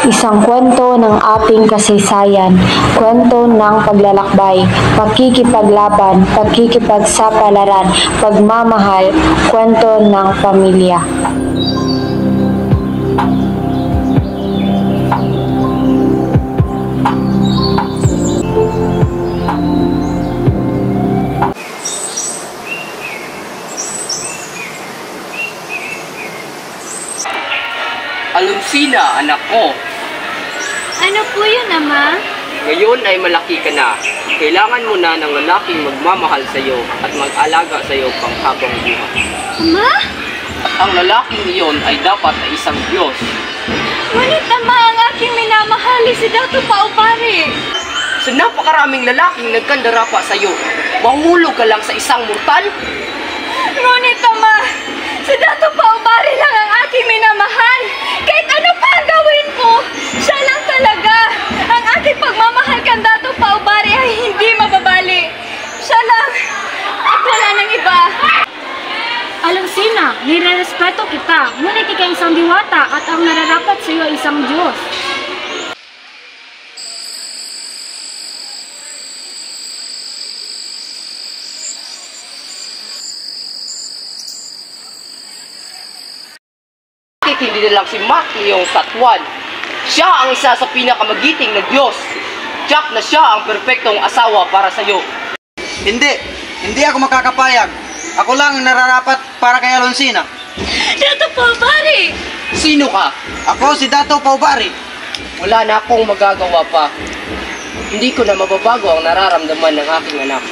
Isang kwento ng ating kasaysayan, kwento ng paglalakbay, pakikipaglaban, pakikipagsapalaran, pagmamahal, kwento ng pamilya. Alonsina, anak ko. Ano po yun, Ama? Ngayon ay malaki ka na. Kailangan mo na ng lalaking magmamahal sa iyo at mag-alaga sa iyo panghabang buhay. Ama? At ang lalaking iyon ay dapat ay isang Diyos. Ngunit, Ama, ang aking minamahali si Dato Paubari. Sa napakaraming lalaking nagkandarapa sa iyo, mahulog ka lang sa isang mortal? Ngunit, Ama, si Dato Paubari lang ang aking minamahal. Kahit ano pa ang gawin ko, siya lang talaga. Ang aking pagmamahal kang Dato Paubari ay hindi mababali. Siya lang at wala nang iba. Alonsina, nire-respeto kita, ngunit ikaw isang diwata at ang nararapat sa iyo ay isang Diyos. Hindi na lang si Maki yung Satwan. Siya ang isa sa pinakamagiting na Diyos. Tiyak na siya ang perpektong asawa para sa iyo. Hindi ako makakapayag. Ako lang ang nararapat para kay Alonsina. Dato Paubari! Sino ka? Ako si Dato Paubari. Wala na akong magagawa pa. Hindi ko na mababago ang nararamdaman ng aking anak.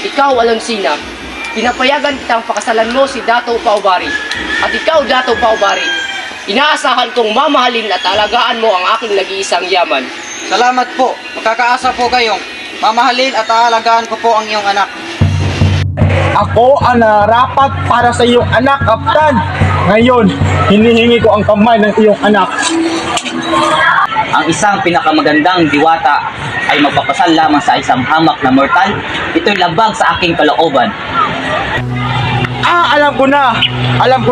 Ikaw, Alonsina, pinapayagan kitang pakasalan mo si Dato Paubari. At ikaw, Dato Paubari, inaasahan kong mamahalin at alagaan mo ang aking nag-iisang yaman. Salamat po. Makakaasa po kayong mamahalin at aalagaan ko po ang iyong anak. Ako ang nararapat para sa iyong anak, Kaptan. Ngayon, hinihingi ko ang kamay ng iyong anak. Ang isang pinakamagandang diwata ay magpapasal lamang sa isang hamak na mortal. Ito'y labag sa aking kalooban. Alam ko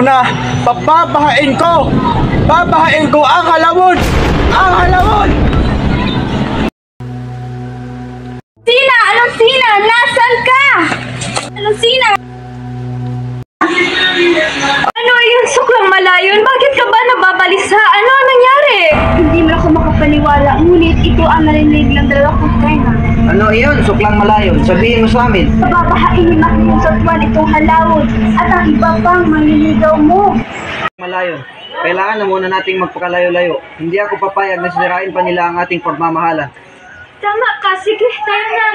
na, babahain ko ang halawon! Alonsina! Nasaan ka? Alonsina! Ano yung suklang malayon? Bakit ka ba nababalisa? Ano ang nangyari? Hindi mo ako makapaniwala, ngunit ito ang narinig ng dalawang kaya. Ano iyon? Suklang malayon. Sabihin mo sa amin. Babahain ni Maki yung Satwan itong halawon at ang iba pang manliligaw mo. Malayon. Kailangan na muna nating magpakalayo-layo. Hindi ako papayag na sirain pa nila ang ating pagmamahalan. Tama ka, sige, tayo na.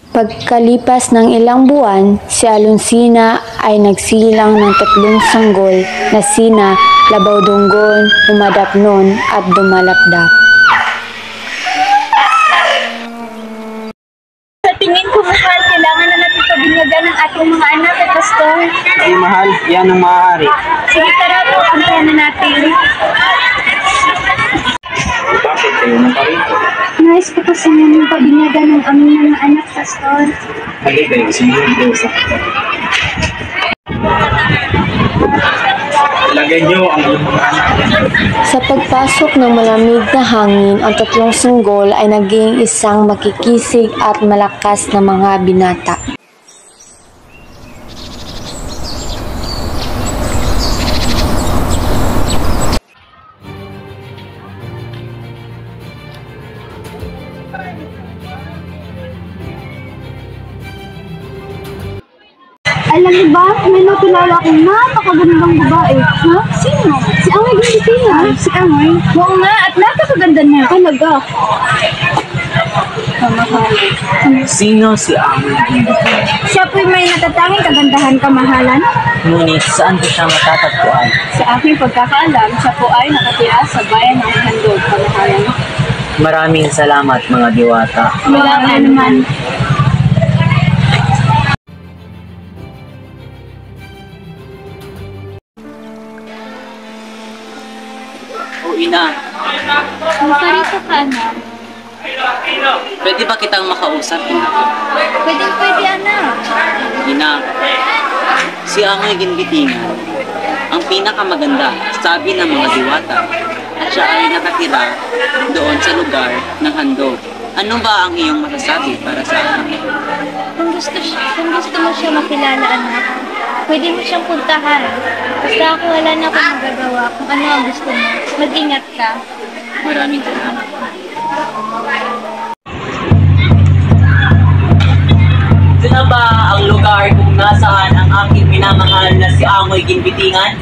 Pagkalipas ng ilang buwan, si Alonsina ay nagsilang ng 3 sanggol na sina Labawdonggon, Umadapnon at Dumalakdak. Sa tingin ko, mahal, kailangan na natin pabinyagan ng ating mga anak at pastor. Hindi mahal, yan ang maaari. Sige, tara, puntahan na natin. Bakit kayo naparito? Nais ko kasi namin pabinyagan ng aming mga anak, pastor. Hali kayo, sinundo sa ilagay niyo ang iyong mga anak. Sa pagpasok ng malamig na hangin, ang 3 sanggol ay naging isang makikisig at malakas na mga binata. Alam mo ba, may nakilala akong napakagandang babae. Ha? Sino? Si Amoy Gunditina. Si Amoy? Oo nga, at napakaganda niya. Talaga. Sino si Amoy? Siya po'y may natatanging kagandahan kamahalan. Ngunit saan ko siya matatagpuan? Sa aking pagkakaalam, siya po ay nakatira sa bayan ng Handog, kamahalan. Maraming salamat mga diwata. Wala ka naman. O ina, Parito ka na. pwede ba kitang makausap, ina? Pwede, anak. Ina, Si Angoy Ginbitingan, ang pinakamaganda, sabi ng mga diwata, at siya ay nakatira doon sa lugar ng handog. Ano ba ang iyong masasabi para sa akin? Kung gusto mo siya makilala, anak, pwede mo siyang puntahan. Basta ako wala na akong magagawa kung ano ang gusto mo. Mag-ingat ka. Maraming salamat. Ito na ba ang lugar kung nasaan ang aking minamahal na si Angoy Ginbitingan?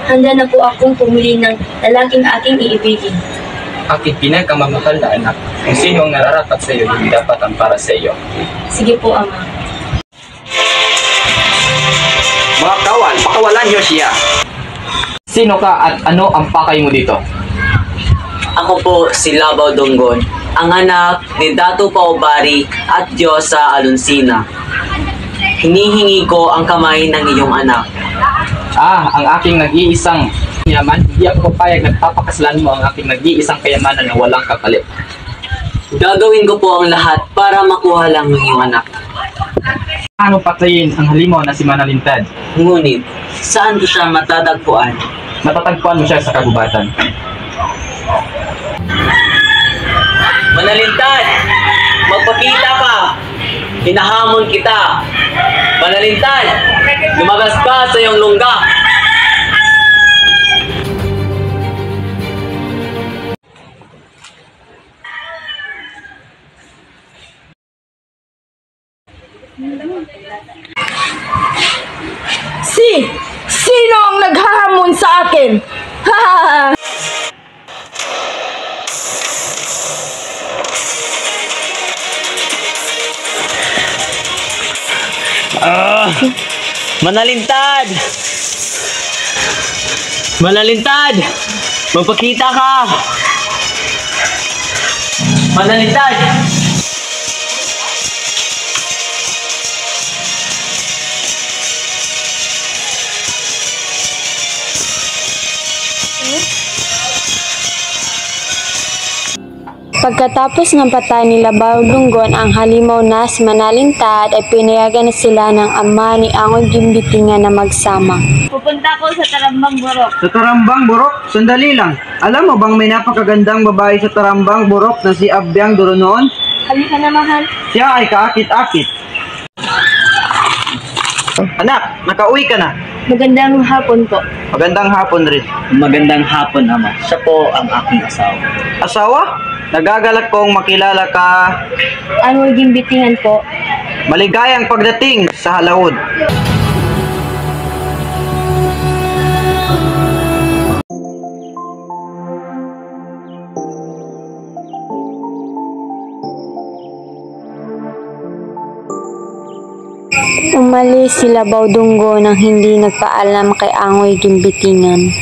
Handa na po akong pumili ng lalaking aking iibigin. Aking pinakamamahal na anak, kung sino ang nararapat sa iyo, hindi dapat ang para sa iyo. Sige po, Ama. Mga kawan, pakawalan niyo siya. Sino ka at ano ang pakay mo dito? Ako po si Labaw Dunggon, ang anak ni Dato Paubari at Diyosa Alonsina. Hinihingi ko ang kamay ng iyong anak. Ang aking nag-iisang yaman, hindi ako papayag nagpapakasalan mo ang aking nag-iisang kayamanan na walang kapalit. Gagawin ko po ang lahat para makuha lang ng iyong anak. Ano patayin ang halimaw na si Manalintad? Ngunit, saan ko siya matatagpuan? Matatagpuan mo siya sa kagubatan. Manalintad! Magpakita ka! Hinahamon kita! Manalintad! Lumabas ka sa iyong lungga! Sino ang naghahamon sa akin? Ha! Manalintad! Manalintad! Magpakita ka! Manalintad! Pagkatapos ng patay ni Labaw Dunggon ang halimaw na si Manalintad ay pinayagan na sila ng ama ni Angoy Ginbitingan na magsama. Pupunta ako sa Tarambang Burok. Sa Tarambang Burok, sandali lang. Alam mo bang may napakagandang babae sa Tarambang Burok na si Abyang Doronoon? Halika na, mahal. Siya ay kaakit-akit. Anak, nakauwi ka na. Magandang hapon po. Magandang hapon rin. Magandang hapon, Ama. Siya po ang aking asawa. Asawa? Nagagalak kong makilala ka. Angoy Ginbitingan po. Maligayang pagdating sa Halaod. Umalis si Labaw Dunggon nang hindi nagpaalam kay Angoy Ginbitingan.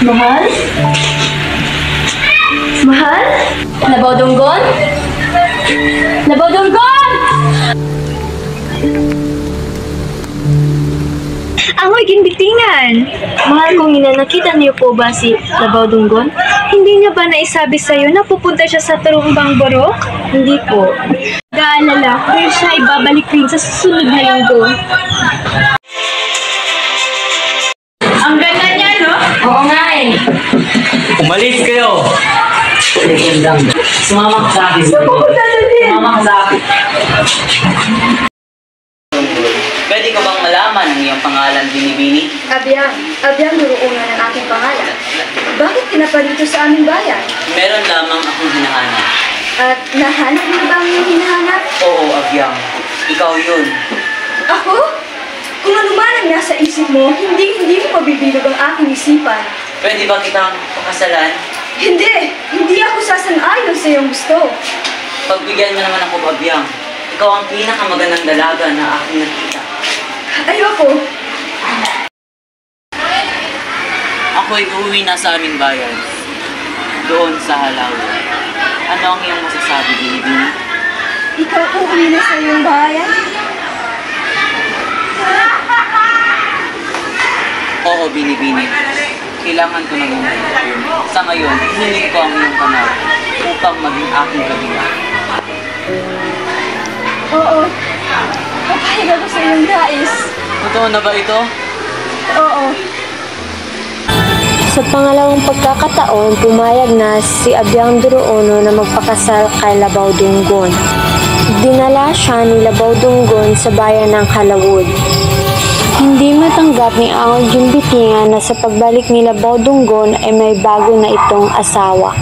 Mahal? Mahal? Labaw Dunggon? Labaw Dunggon! Angoy Ginbitingan! Mahal kong ina, nakita niyo po ba si Labaw Dunggon? Hindi niya ba naisabi sa'yo na pupunta siya sa Tarambang Burok? Hindi po. Gaalala, pero siya ay babalik rin sa susunod na linggo. Ang ganda niya, no? Oo nga eh. Umalis kayo! Sumama ka sa akin. Sumama ka sa akin. Pwede ko bang malaman ang iyong pangalan, Binibini? Abyang nuruunan ang aking pangalan. Bakit pinaparito sa aming bayan? Meron lamang akong hinahanap. At nahanap mo ba ang iyong hinahanap? Oo, Abyang. Ikaw yun. Ako? Kung ano man ang nasa isip mo, hindi mo mabibilog ang aking isipan. Pwede ba kitang pakasalan? Hindi ako sasang-ayon sa iyong gusto. Pagbigyan mo naman ako, Abyang. Ikaw ang pinakamagandang dalaga na aking nakita. Ayoko. Ako'y uuwi na sa aming bayan. Doon sa Halawa. Ano ang iyong masasabi, Binibini? Ikaw uuwi na sa iyong bayan? Oo, Binibini. Kailangan ko nang umuwi. Sa ngayon, hiling ko ang iyong panahon. upang maging aking kabila. Oo. Papayag ako sa iyong nais. Totoo na ba ito? Oo. Sa pangalawang pagkakataon, pumayag na si Abiang Duruono na magpakasal kay Labaw Dunggon. Dinala siya ni Labaw Dunggon sa bayan ng Halawod. Hindi matanggap ni Angol Ginbitingan na sa pagbalik ni Labaw Dunggon ay may bago na itong asawa.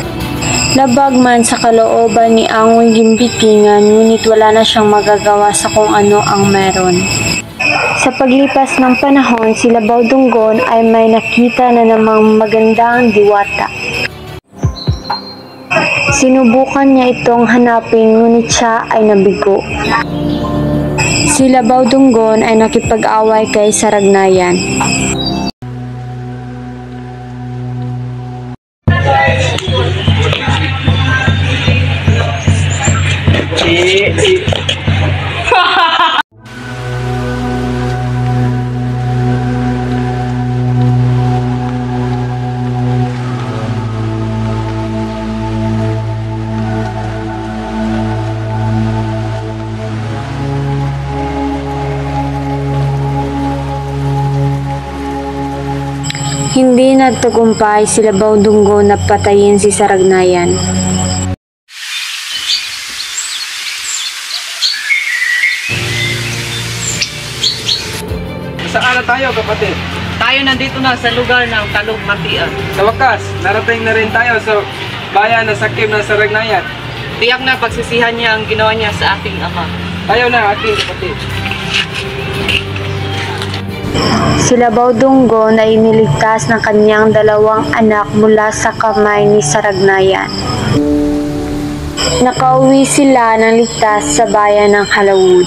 Labag man sa kalooban ni Angol Ginbitingan, ngunit wala na siyang magagawa sa kung ano ang meron. Sa paglipas ng panahon, si Labaw Dunggon ay may nakita na namang magandang diwata. Sinubukan niya itong hanapin, ngunit siya ay nabigo. Si Labaw Dunggon ay nakipag-away kay Saragnayan. Hindi nagtagumpay si Labaw Dunggon na patayin si Saragnayan. Saan na tayo, kapatid? Tayo nandito na sa lugar ng Talugmatian. Sa wakas, narating na rin tayo sa bayan na sakip ng Saragnayan. Tiyak na pagsisihan niya ang ginawa niya sa aking ama. Tayo na, aking kapatid. Si Labaw Dunggon ay iniligtas ng kanyang dalawang anak mula sa kamay ni Saragnayan. Nakauwi sila ng ligtas sa bayan ng Halawod.